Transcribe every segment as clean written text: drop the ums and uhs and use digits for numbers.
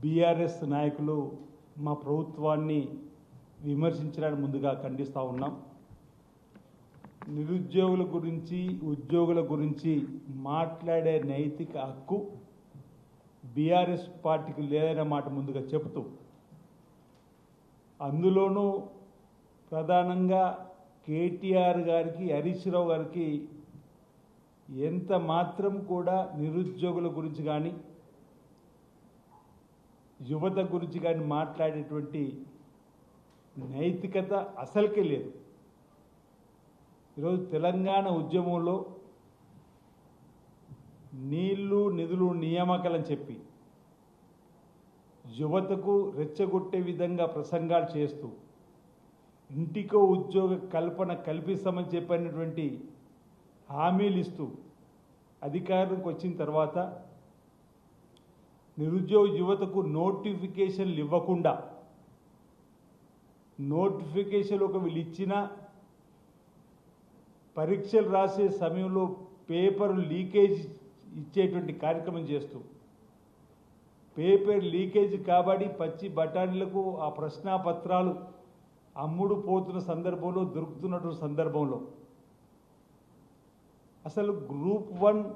BRS నాయకులు మా ప్రభుత్వాన్ని విమర్శించడానికి ముందుగా ఖండిస్తూ ఉన్నాం. నిరుద్యోగుల గురించి ఉద్యోగుల గురించి మాట్లాడే నైతిక హక్కు బీఆర్ఎస్ పార్టీకి లేదనే మాట ముందుగా చెబుతూ, అందులోనూ ప్రధానంగా కేటీఆర్ గారికి, హరీష్ రావు గారికి ఎంత మాత్రం కూడా నిరుద్యోగుల గురించి కానీ యువత గురించి కానీ మాట్లాడేటువంటి నైతికత అసలుకే లేదు. ఈరోజు తెలంగాణ ఉద్యమంలో నీళ్లు నిధులు నియామకాలని చెప్పి యువతకు రెచ్చగొట్టే విధంగా ప్రసంగాలు చేస్తూ ఇంటికో ఉద్యోగ కల్పన కల్పిస్తామని చెప్పినటువంటి హామీలు ఇస్తూ అధికారంకి వచ్చిన తర్వాత నిరుద్యోగ యువతకు నోటిఫికేషన్లు ఇవ్వకుండా, నోటిఫికేషన్లు ఒక వీళ్ళు ఇచ్చినా పరీక్షలు రాసే సమయంలో పేపర్ లీకేజ్ ఇచ్చేటువంటి కార్యక్రమం చేస్తూ, పేపర్ లీకేజ్ కాబట్టి పచ్చి బఠానీలకు ఆ ప్రశ్నాపత్రాలు అమ్ముడు పోతున్న సందర్భంలో, దొరుకుతున్నటువంటి సందర్భంలో అసలు గ్రూప్ 1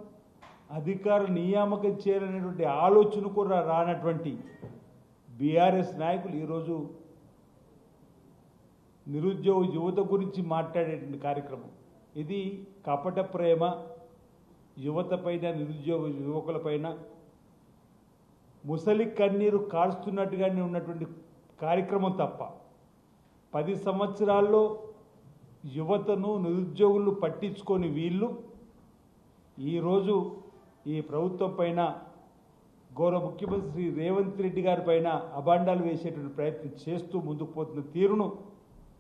అధికార నియామకం చేయాలనేటువంటి ఆలోచన కూడా రానటువంటి బీఆర్ఎస్ నాయకులు ఈరోజు నిరుద్యోగ యువత గురించి మాట్లాడేటువంటి కార్యక్రమం ఇది. కపట ప్రేమ యువత పైన, నిరుద్యోగ యువకులపైన ముసలి కన్నీరు కాల్స్తున్నట్టుగానే ఉన్నటువంటి కార్యక్రమం తప్ప 10 సంవత్సరాల్లో యువతను, నిరుద్యోగులను పట్టించుకొని వీళ్ళు ఈరోజు ఈ ప్రభుత్వం పైన, గౌరవ ముఖ్యమంత్రి శ్రీ రేవంత్ రెడ్డి గారి పైన అబాండాలు వేసేటువంటి ప్రయత్నం చేస్తూ ముందుకు పోతున్న తీరును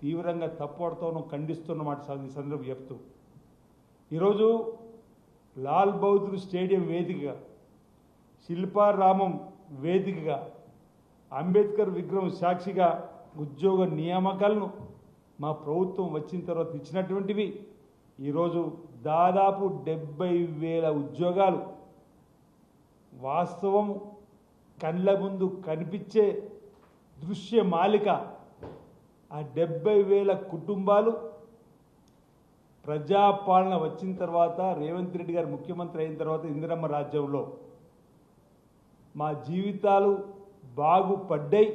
తీవ్రంగా తప్పుపడుతూనూ ఖండిస్తున్నమాట ఈ సందర్భం చెప్తూ, ఈరోజు లాల్ బహదూర్ స్టేడియం వేదికగా, శిల్పారామం వేదికగా, అంబేద్కర్ విగ్రహం సాక్షిగా ఉద్యోగ నియామకాలను మా ప్రభుత్వం వచ్చిన తర్వాత ఇచ్చినటువంటివి ఈరోజు దాదాపు 70,000 ఉద్యోగాలు వాస్తవం కళ్ళ ముందు కనిపించే దృశ్యమాలిక. ఆ 70,000 కుటుంబాలు ప్రజాపాలన వచ్చిన తర్వాత, రేవంత్ రెడ్డి గారు ముఖ్యమంత్రి అయిన తర్వాత ఇందిరమ్మ రాజ్యంలో మా జీవితాలు బాగుపడ్డాయి,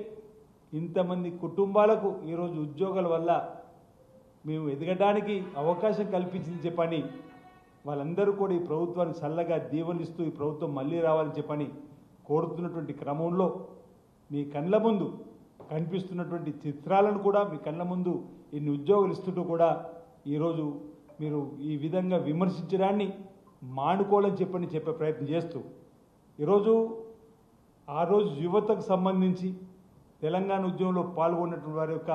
ఇంతమంది కుటుంబాలకు ఈరోజు ఉద్యోగాల వల్ల మేము ఎదగడానికి అవకాశం కల్పించింది చెప్పని వాళ్ళందరూ కూడా ఈ ప్రభుత్వాన్ని చల్లగా దీవెనిస్తూ ఈ ప్రభుత్వం మళ్ళీ రావాలని చెప్పని కోరుతున్నటువంటి క్రమంలో మీ కళ్ళ ముందు కనిపిస్తున్నటువంటి చిత్రాలను కూడా, మీ కళ్ళ ముందు ఇన్ని ఉద్యోగాలు ఇస్తుంటూ కూడా ఈరోజు మీరు ఈ విధంగా విమర్శించడాన్ని మానుకోవాలని చెప్పే ప్రయత్నం చేస్తూ, ఈరోజు ఆ రోజు యువతకు సంబంధించి తెలంగాణ ఉద్యమంలో పాల్గొన్నటువంటి వారి యొక్క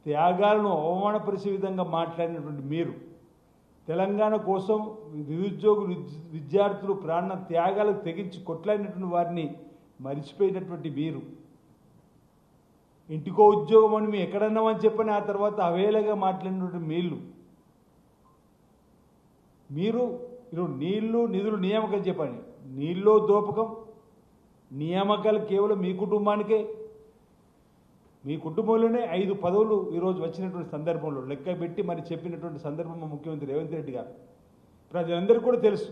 త్యాగాలను అవమానపరిచే విధంగా మాట్లాడినటువంటి మీరు, తెలంగాణ కోసం నిరుద్యోగులు, విద్యార్థులు ప్రాణ త్యాగాలకు తెగించి కొట్లాడినటువంటి వారిని మరిచిపోయినటువంటి మీరు, ఇంటికో ఉద్యోగం అని మేము ఎక్కడన్నామని చెప్పని ఆ తర్వాత అవేళగా మాట్లాడినటువంటి మీరు ఈరోజు నీళ్లు నిధులు నియామకం చెప్పండి. నీళ్ళో దోపకం, నియామకాలు కేవలం మీ కుటుంబానికే, మీ కుటుంబంలోనే 5 పదవులు ఈరోజు వచ్చినటువంటి సందర్భంలో లెక్క పెట్టి మరి చెప్పినటువంటి సందర్భం ముఖ్యమంత్రి రేవంత్ రెడ్డి గారు. ప్రజలందరికీ కూడా తెలుసు,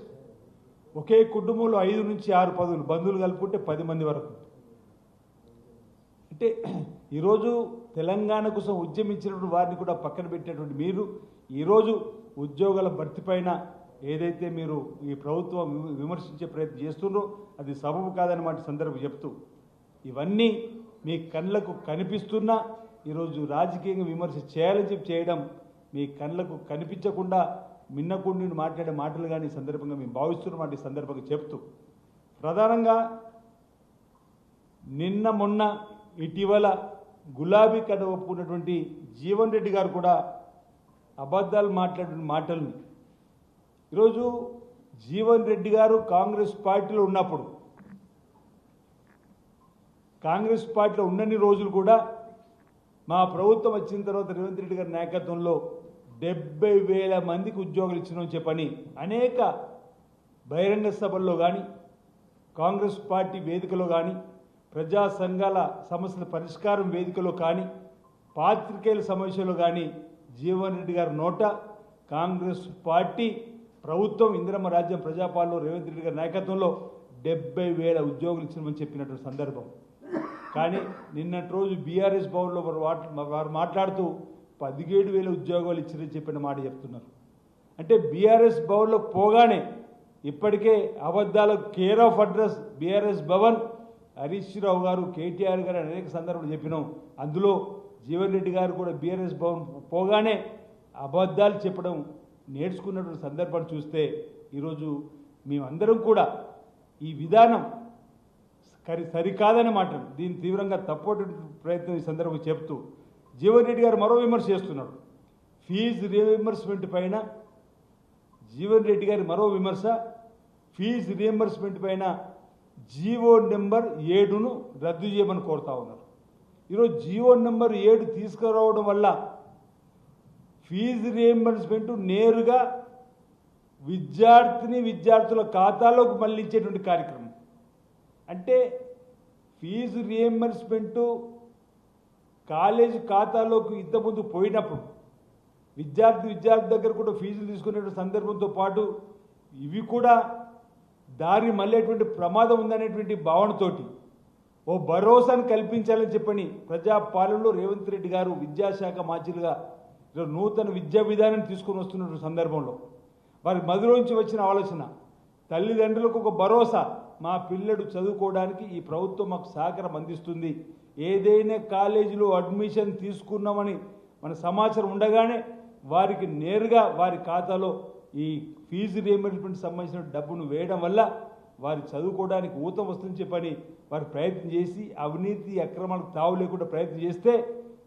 ఒకే కుటుంబంలో 5 నుంచి 6 పదవులు, బంధువులు కలుపుకుంటే 10 మంది వరకు. అంటే ఈరోజు తెలంగాణ కోసం ఉద్యమించినటువంటి వారిని కూడా పక్కన పెట్టినటువంటి మీరు ఈరోజు ఉద్యోగాల భర్తీ పైన ఏదైతే మీరు ఈ ప్రభుత్వం విమర్శించే ప్రయత్నం చేస్తున్నారో అది సబబు కాదన్నమాట సందర్భం చెప్తూ, ఇవన్నీ మీ కళ్ళకు కనిపిస్తున్నా ఈరోజు రాజకీయంగా విమర్శ చేయాలని చెప్పి చేయడం మీ కళ్ళకు కనిపించకుండా మిన్నకుండా మాట్లాడే మాటలు కానీ ఈ సందర్భంగా మేము భావిస్తున్నమాట ఈ సందర్భంగా చెప్తూ, ప్రధానంగా నిన్న మొన్న ఇటీవల గులాబీ కథ ఒప్పుకున్నటువంటి జీవన్ రెడ్డి గారు కూడా అబద్ధాలు మాట్లాడిన మాటల్ని ఈరోజు జీవన్ రెడ్డి గారు కాంగ్రెస్ పార్టీలో ఉన్నప్పుడు, కాంగ్రెస్ పార్టీలో ఉన్నన్ని రోజులు కూడా మా ప్రభుత్వం వచ్చిన తర్వాత రేవంత్ రెడ్డి గారి నాయకత్వంలో 70,000 మందికి ఉద్యోగాలు ఇచ్చినామని చెప్పని అనేక బహిరంగ సభల్లో కానీ, కాంగ్రెస్ పార్టీ వేదికలో కానీ, ప్రజా సంఘాల సమస్యల పరిష్కారం వేదికలో కానీ పాత్రికేయుల సమావేశంలో కానీ జీవన్ రెడ్డి గారి నోట కాంగ్రెస్ పార్టీ ప్రభుత్వం ఇందిరమ్మ రాజ్యం ప్రజాపాలనలో రేవంత్ రెడ్డి గారి నాయకత్వంలో 70,000 ఉద్యోగులు ఇచ్చినామని చెప్పినటువంటి సందర్భం. కానీ నిన్నటి రోజు బీఆర్ఎస్ భవన్లో వారు మాట్లాడుతూ 17,000 ఉద్యోగాలు ఇచ్చిరని చెప్పిన మాట చెప్తున్నారు. అంటే బీఆర్ఎస్ భవన్లో పోగానే ఇప్పటికే అబద్ధాలకు care of address BRS Bhavan. Harish Rao గారు, కేటీఆర్ గారు అనేక సందర్భాలు చెప్పినాం. అందులో జీవన్ రెడ్డి గారు కూడా బీఆర్ఎస్ భవన్ పోగానే అబద్ధాలు చెప్పడం నేర్చుకున్నటువంటి సందర్భాన్ని చూస్తే ఈరోజు మేమందరం కూడా ఈ విధానం సరికాదనే మాట దీన్ని తీవ్రంగా తప్పటి ప్రయత్నం ఈ సందర్భంగా చెప్తూ జీవన్ రెడ్డి గారు మరో విమర్శ చేస్తున్నాడు. ఫీజు రీఎంబర్స్మెంట్ పైన జీవన్ రెడ్డి గారి మరో విమర్శ, ఫీజు రీఎంబర్స్మెంట్ పైన జీవో నెంబర్ 7ను రద్దు చేయమని కోరుతా ఉన్నారు. ఈరోజు జీవో నెంబర్ 7 తీసుకురావడం వల్ల ఫీజు రీఎంబర్స్మెంట్ నేరుగా విద్యార్థుల ఖాతాలోకి మళ్లించేటువంటి కార్యక్రమం. అంటే ఫీజు రీఎంబర్స్మెంట్ కాలేజీ ఖాతాలోకి ఇంతకుముందు పోయినప్పుడు విద్యార్థి దగ్గర కూడా ఫీజులు తీసుకునేటువంటి సందర్భంతో పాటు ఇవి కూడా దారి మళ్ళేటువంటి ప్రమాదం ఉందనేటువంటి భావనతోటి ఓ భరోసాను కల్పించాలని చెప్పని ప్రజాపాలనలో రేవంత్ రెడ్డి గారు విద్యాశాఖ మంత్రిగా నూతన విద్యా విధానం తీసుకొని వస్తున్న సందర్భంలో వారి మదిలోంచి వచ్చిన ఆలోచన తల్లిదండ్రులకు ఒక భరోసా, మా పిల్లడు చదువుకోవడానికి ఈ ప్రభుత్వం మాకు సహకారం అందిస్తుంది. ఏదైనా కాలేజీలో అడ్మిషన్ తీసుకున్నామని మన సమాచారం ఉండగానే వారికి నేరుగా వారి ఖాతాలో ఈ ఫీజు రీఎంబర్స్మెంట్ సంబంధించిన డబ్బును వేయడం వల్ల వారు చదువుకోవడానికి ఊతం వస్తుందని చెప్పని వారు ప్రయత్నం చేసి అవినీతి అక్రమాలకు తావు లేకుండా ప్రయత్నం చేస్తే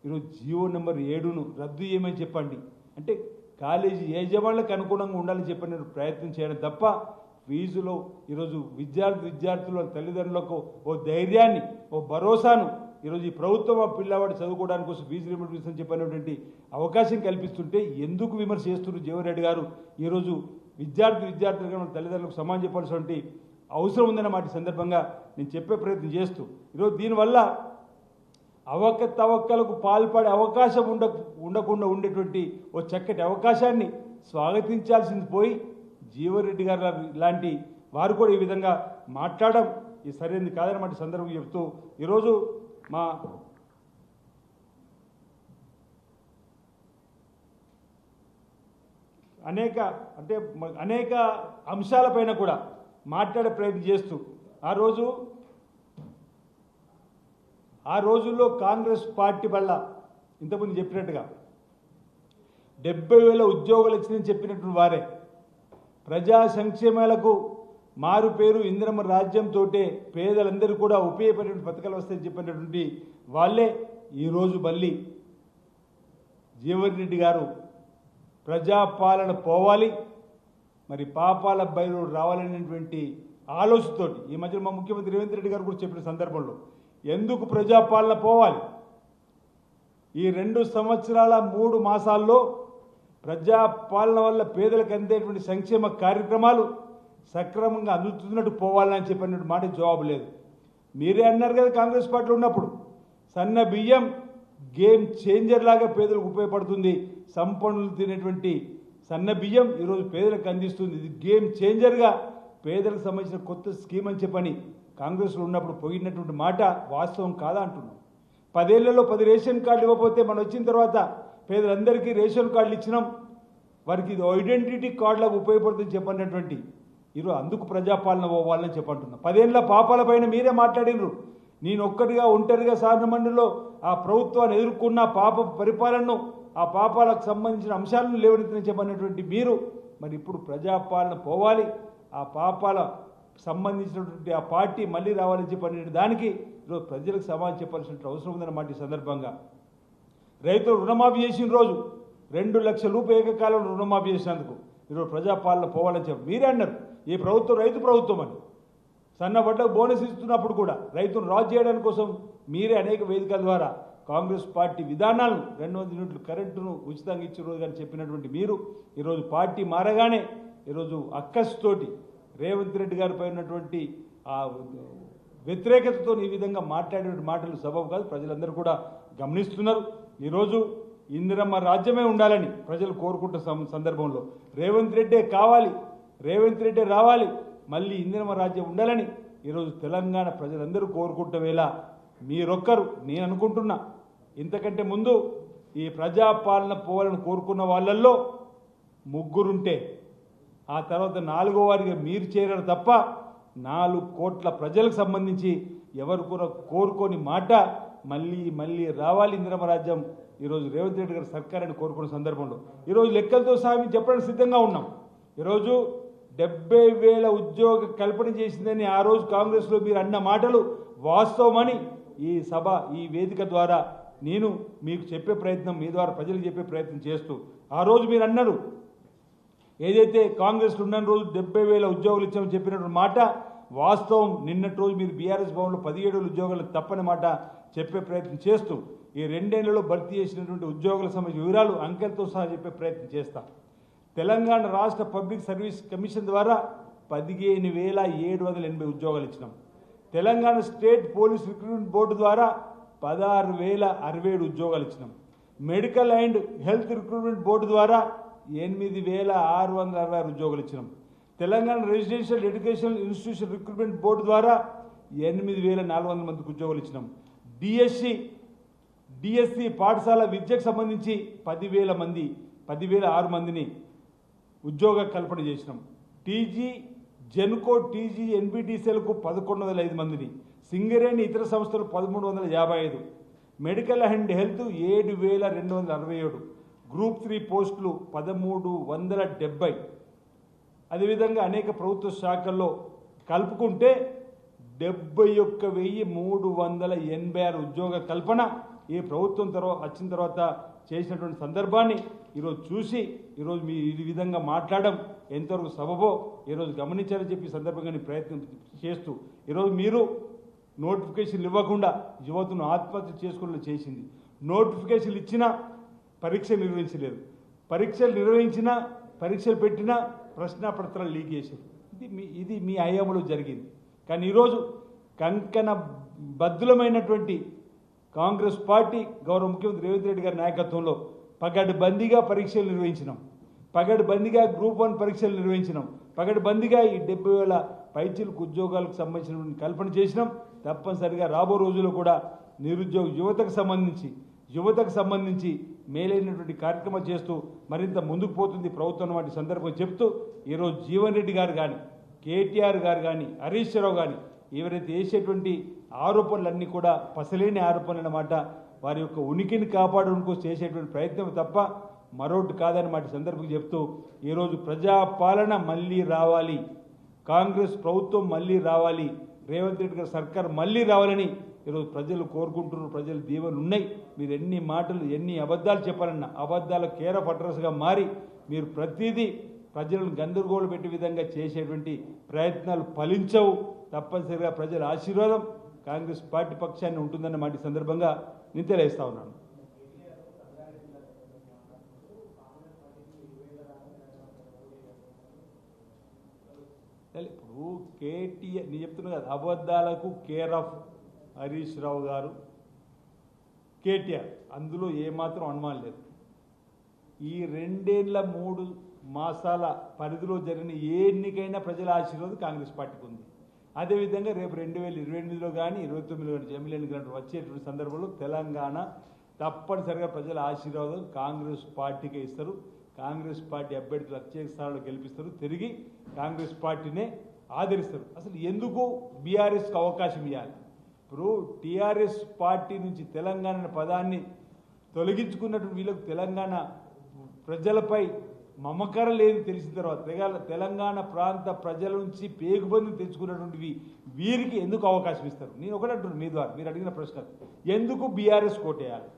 ఈరోజు జీవో నెంబర్ 7ను రద్దు చేయమని చెప్పండి. అంటే కాలేజీ యజమానులకు అనుగుణంగా ఉండాలని చెప్పని ప్రయత్నం చేయడం తప్ప ఫీజులో ఈరోజు విద్యార్థుల తల్లిదండ్రులకు ఓ ధైర్యాన్ని, ఓ భరోసాను ఈరోజు ఈ ప్రభుత్వం ఆ పిల్లవాడు చదువుకోవడానికి కోసం ఫీజు రీఎంబర్స్మెంట్ అని చెప్పినటువంటి అవకాశం కల్పిస్తుంటే ఎందుకు విమర్శ చేస్తున్నారు జీవన్ రెడ్డి గారు? ఈరోజు విద్యార్థులుగా మన తల్లిదండ్రులకు సమానం చెప్పాల్సినటువంటి అవసరం ఉందన్న మాట సందర్భంగా నేను చెప్పే ప్రయత్నం చేస్తూ ఈరోజు దీనివల్ల అవకతవకలకు పాల్పడే అవకాశం ఉండకుండా ఉండేటువంటి ఓ చక్కటి అవకాశాన్ని స్వాగతించాల్సింది పోయి జీవన్ రెడ్డి గారు లాంటి వారు కూడా ఈ విధంగా మాట్లాడడం ఇది సరైనది కాదన్నమాట సందర్భం చెప్తూ ఈరోజు మా అనేక అంశాలపైన కూడా మాట్లాడే ప్రయత్నం చేస్తూ ఆ రోజుల్లో కాంగ్రెస్ పార్టీ వల్ల ఇంతకుముందు చెప్పినట్టుగా 70,000 ఉద్యోగాలు ఇచ్చిందని చెప్పినటువంటి వారే ప్రజా సంక్షేమాలకు మారు పేరు ఇందిరమ్మ రాజ్యంతో పేదలందరూ కూడా ఉపయోగపడేటువంటి పథకాలు వస్తాయని చెప్పినటువంటి వాళ్ళే ఈరోజు మళ్ళీ జీవన్ రెడ్డి గారు ప్రజాపాలన పోవాలి, మరి పాపాల బయలు రావాలనేటువంటి ఆలోచనతోటి ఈ మధ్య మా ముఖ్యమంత్రి రేవంత్ రెడ్డి గారు కూడా చెప్పిన సందర్భంలో ఎందుకు ప్రజాపాలన పోవాలి, ఈ 2 సంవత్సరాల 3 మాసాల్లో ప్రజాపాలన వల్ల పేదలకు అందేటువంటి సంక్షేమ కార్యక్రమాలు సక్రమంగా అందుతున్నట్టు పోవాలని చెప్పినట్టు మాట జవాబు లేదు. మీరే అన్నారు కదా కాంగ్రెస్ పార్టీలో ఉన్నప్పుడు సన్న బియ్యం గేమ్ చేంజర్ లాగా పేదలకు ఉపయోగపడుతుంది, సంపన్నులు తినేటువంటి సన్న బియ్యం ఈరోజు పేదలకు అందిస్తుంది, ఇది గేమ్ చేంజర్గా పేదలకు సంబంధించిన కొత్త స్కీమ్ అని చెప్పని కాంగ్రెస్లో ఉన్నప్పుడు పోయినటువంటి మాట వాస్తవం కాదా అంటున్నాం. 10 ఏళ్లలో 10 రేషన్ కార్డులు ఇవ్వకపోతే మనం వచ్చిన తర్వాత పేదలందరికీ రేషన్ కార్డులు ఇచ్చినాం, వారికి ఇది ఐడెంటిటీ కార్డులకు ఉపయోగపడుతుందని చెప్పినటువంటి ఈరోజు అందుకు ప్రజాపాలన పోవాలని చెప్పంటున్నాం. 10 ఏళ్ల పాపాల పైన మీరే మాట్లాడినరు. నేను ఒంటరిగా శాసనమండలిలో ఆ ప్రభుత్వాన్ని ఎదుర్కొన్న పాప పరిపాలనను, ఆ పాపాలకు సంబంధించిన అంశాలను లేవనెత్తిన చెప్పినటువంటి మీరు మరి ఇప్పుడు ప్రజాపాలన పోవాలి, ఆ పాపాల సంబంధించినటువంటి ఆ పార్టీ మళ్ళీ రావాలని చెప్పిన దానికి ఈరోజు ప్రజలకు సమాధానం చెప్పాల్సిన అవసరం ఉందన్నమాట. ఈ సందర్భంగా రైతులు రుణమాఫీ చేసిన రోజు 2 లక్షల రూపాయలు ఏకకాలంలో రుణమాఫీ చేసినందుకు ఈరోజు ప్రజాపాలన పోవాలని చెప్పి మీరే అన్నారు. ఈ ప్రభుత్వం రైతు ప్రభుత్వం అని సన్నబడ్డకు బోనస్ ఇస్తున్నప్పుడు కూడా రైతును రాజు చేయడానికి కోసం మీరే అనేక వేదికల ద్వారా కాంగ్రెస్ పార్టీ విధానాలను 200 యూనిట్లు కరెంటును ఉచితంగా ఇచ్చే రోజు కానీ చెప్పినటువంటి మీరు ఈరోజు పార్టీ మారగానే ఈరోజు అక్కస్తోటి రేవంత్ రెడ్డి గారిపై ఉన్నటువంటి ఆ వ్యతిరేకతతో ఈ విధంగా మాట్లాడే మాటలు సబబు కాదు. ప్రజలందరూ కూడా గమనిస్తున్నారు. ఈరోజు ఇందిరమ్మ రాజ్యమే ఉండాలని ప్రజలు కోరుకుంటున్న సందర్భంలో రేవంత్ రెడ్డే కావాలి, రేవంత్ రెడ్డే రావాలి, మళ్ళీ ఇందిరమ్మ రాజ్యం ఉండాలని ఈరోజు తెలంగాణ ప్రజలందరూ కోరుకుంటున్న వేళ మీరొక్కరు, నేను అనుకుంటున్నా, ఇంతకంటే ముందు ఈ ప్రజాపాలన పోవాలని కోరుకున్న వాళ్ళల్లో ముగ్గురుంటే ఆ తర్వాత నాలుగో వారిగా మీరు చేరారు తప్ప 4 కోట్ల ప్రజలకు సంబంధించి ఎవరు కూడా కోరుకోని మాట మళ్ళీ రావాలి ఇందిరమ్మ రాజ్యం ఈరోజు రేవంత్ రెడ్డి గారి సర్కారాన్ని కోరుకున్న సందర్భంలో ఈరోజు లెక్కలతో సహా మేము చెప్పడానికి సిద్ధంగా ఉన్నాం. ఈరోజు 70,000 ఉద్యోగ కల్పన చేసిందని ఆ రోజు కాంగ్రెస్లో మీరు అన్న మాటలు వాస్తవమని ఈ సభ ఈ వేదిక ద్వారా నేను మీకు చెప్పే ప్రయత్నం, మీ ద్వారా ప్రజలకు చెప్పే ప్రయత్నం చేస్తూ ఆ రోజు మీరు అన్నారు ఏదైతే కాంగ్రెస్లో ఉన్న రోజు 70,000 ఉద్యోగులు ఇచ్చామని చెప్పినటువంటి మాట వాస్తవం. నిన్నటి రోజు మీరు బీఆర్ఎస్ భవన్లో 17,000 ఉద్యోగాలు తప్పని మాట చెప్పే ప్రయత్నం చేస్తూ ఈ 2 ఏళ్లలో భర్తీ చేసినటువంటి ఉద్యోగుల సంబంధించిన వివరాలు అంకెలతో సహా చెప్పే ప్రయత్నం చేస్తాం. తెలంగాణ రాష్ట్ర పబ్లిక్ సర్వీస్ కమిషన్ ద్వారా 15,780 ఉద్యోగాలు ఇచ్చినాం. Telangana state police recruitment board ద్వారా 16,067 ఉద్యోగాలు ఇచ్చినాం. Medical and health recruitment board ద్వారా 8,666 ఉద్యోగాలు ఇచ్చినాం. Telangana residential education institution recruitment board ద్వారా 8,400 మందికి ఉద్యోగాలు ఇచ్చినాం. డిఎస్సి పాఠశాల విద్యకు సంబంధించి 10,006 మందిని ఉద్యోగ కల్పన చేసినాం. టీజీ జెన్కో టీజీ ఎన్బిటిసిఎల్కు 1,105 మందిని, సింగరేణి ఇతర సంస్థలు 1,355, మెడికల్ అండ్ హెల్త్ 7,267, గ్రూప్ 3 పోస్టులు 1,370, అదేవిధంగా అనేక ప్రభుత్వ శాఖల్లో కలుపుకుంటే 71,386 ఉద్యోగ కల్పన ఈ ప్రభుత్వం వచ్చిన తర్వాత చేసినటువంటి సందర్భాన్ని ఈరోజు చూసి ఈరోజు మీ ఈ విధంగా మాట్లాడడం ఎంతవరకు సబబో ఈరోజు గమనించాలని చెప్పి సందర్భంగా ప్రయత్నం చేస్తూ ఈరోజు మీరు నోటిఫికేషన్లు ఇవ్వకుండా యువతను ఆత్మహత్య చేసుకునేలా చేసింది. నోటిఫికేషన్లు ఇచ్చినా పరీక్ష నిర్వహించలేదు, పరీక్షలు నిర్వహించినా పరీక్షలు పెట్టినా ప్రశ్నాపత్రాలు లీక్ చేశారు. ఇది మీ హయాంలో జరిగింది. కానీ ఈరోజు కంకణ బద్దులమైనటువంటి కాంగ్రెస్ పార్టీ గౌరవ ముఖ్యమంత్రి రేవంత్ రెడ్డి గారి నాయకత్వంలో పగడ్బందీగా పరీక్షలు నిర్వహించినాం, పగడ్బందీగా గ్రూప్ 1 పరీక్షలు నిర్వహించినాం, పగడ్బందీగా ఈ 70,000 పైచిలకు ఉద్యోగాలకు సంబంధించినటువంటి కల్పన చేసినాం. తప్పనిసరిగా రాబో రోజుల్లో కూడా నిరుద్యోగ యువతకు సంబంధించి మేలైనటువంటి కార్యక్రమాలు చేస్తూ మరింత ముందుకు పోతుంది ప్రభుత్వం వంటి సందర్భం చెప్తూ ఈరోజు జీవన్ రెడ్డి గారు కానీ కేటీఆర్ గారు కానీ హరీష్ రావు కానీ ఎవరైతే వేసేటువంటి ఆరోపణలన్నీ కూడా పసలేని ఆరోపణలు అన్నమాట, వారి యొక్క ఉనికిని కాపాడడానికి చేసేటువంటి ప్రయత్నం తప్ప మరొకటి కాదన్నమాట సందర్భం చెప్తూ ఈరోజు ప్రజాపాలన మళ్ళీ రావాలి, కాంగ్రెస్ ప్రభుత్వం మళ్ళీ రావాలి, రేవంత్ రెడ్డి గారి సర్కార్ మళ్ళీ రావాలని ఈరోజు ప్రజలు కోరుకుంటున్నారు. ప్రజలు దీవెనలు ఉన్నాయి. మీరు ఎన్ని మాటలు ఎన్ని అబద్ధాలు చెప్పాలన్నా అబద్ధాల కేర్ ఆఫ్ అడ్రస్గా మారి మీరు ప్రతిదీ ప్రజలను గందరగోళం పెట్టే విధంగా చేసేటువంటి ప్రయత్నాలు ఫలించవు. తప్పనిసరిగా ప్రజల ఆశీర్వాదం కాంగ్రెస్ పార్టీ పక్షాన్ని ఉంటుందన్న మాట సందర్భంగా నేను తెలియజేస్తా ఉన్నాను. ఇప్పుడు కేటీఆర్ నేను చెప్తున్నా కదా, అబద్ధాలకు కేర్ ఆఫ్ హరీష్ రావు గారు కేటీఆర్, అందులో ఏమాత్రం అనుమానం లేదు. ఈ 2 ఏళ్ల 3 మాసాల పరిధిలో జరిగిన ఏ ఎన్నికైనా ప్రజల ఆశీర్వాదం కాంగ్రెస్ పార్టీకి ఉంది. అదేవిధంగా రేపు 2028లో కానీ 29లో కానీ జమిలీ ఎన్నికలు వచ్చేటువంటి సందర్భంలో తెలంగాణ తప్పనిసరిగా ప్రజల ఆశీర్వాదం కాంగ్రెస్ పార్టీకే ఇస్తారు. కాంగ్రెస్ పార్టీ అభ్యర్థులు అత్యధిక స్థానాల్లో గెలిపిస్తారు, తిరిగి కాంగ్రెస్ పార్టీనే ఆదరిస్తారు. అసలు ఎందుకు బీఆర్ఎస్కి అవకాశం ఇవ్వాలి? ఇప్పుడు టీఆర్ఎస్ పార్టీ నుంచి తెలంగాణ పదాన్ని తొలగించుకున్నటువంటి వీళ్ళకు తెలంగాణ ప్రజలపై మమకారం లేదు తెలిసిన తర్వాత తెలంగాణ ప్రాంత ప్రజల నుంచి పేగుబంది తెచ్చుకున్నటువంటివి వీరికి ఎందుకు అవకాశం ఇస్తారు? నేను ఒకటి అంటున్నాను మీ ద్వారా, మీరు అడిగిన ప్రశ్న, ఎందుకు బీఆర్ఎస్ కోటేయాలి?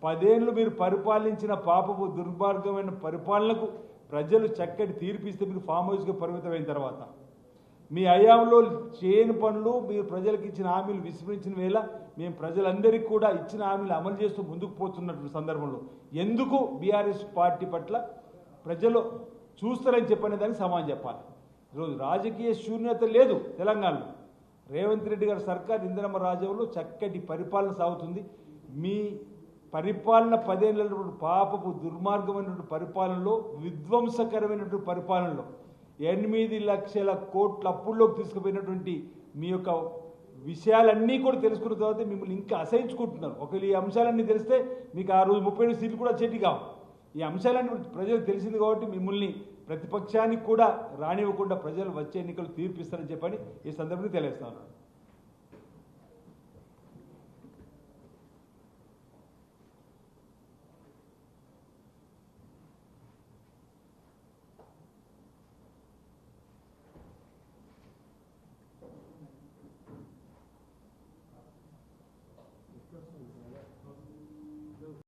10 ఏళ్ళు మీరు పరిపాలించిన పాపపు దుర్మార్గమైన పరిపాలనకు ప్రజలు చక్కటి తీర్పిస్తే మీరు ఫామ్ హౌస్గా పరిమితమైన తర్వాత మీ హయాంలో చేయని పనులు మీరు ప్రజలకు ఇచ్చిన హామీలు విస్మరించిన వేళ మేము ప్రజలందరికీ కూడా ఇచ్చిన హామీలు అమలు చేస్తూ ముందుకు పోతున్నటువంటి సందర్భంలో ఎందుకు బీఆర్ఎస్ పార్టీ పట్ల ప్రజలు చూస్తారని చెప్పనే దానికి సమాధానం చెప్పాలి. ఈరోజు రాజకీయ శూన్యత లేదు తెలంగాణలో, రేవంత్ రెడ్డి గారి సర్కార్ ఇందిరమ్మ రాజ్యంలో చక్కటి పరిపాలన సాగుతుంది. మీ పరిపాలన 10 ఏళ్ళటువంటి పాపపు దుర్మార్గమైనటువంటి పరిపాలనలో, విధ్వంసకరమైనటువంటి పరిపాలనలో 8 లక్షల కోట్ల అప్పుల్లోకి తీసుకుపోయినటువంటి మీ యొక్క విషయాలన్నీ కూడా తెలుసుకున్న తర్వాత మిమ్మల్ని ఇంకా అసహించుకుంటున్నారు. ఒకవేళ ఈ అంశాలన్నీ తెలిస్తే మీకు ఆ రోజు 37 సీట్లు కూడా చెట్టి కావు. ఈ అంశాలన్నీ ప్రజలకు తెలిసింది కాబట్టి మిమ్మల్ని ప్రతిపక్షానికి కూడా రానివ్వకుండా ప్రజలు వచ్చే ఎన్నికలు తీర్పిస్తారని చెప్పని ఈ సందర్భంగా తెలియజేస్తాను.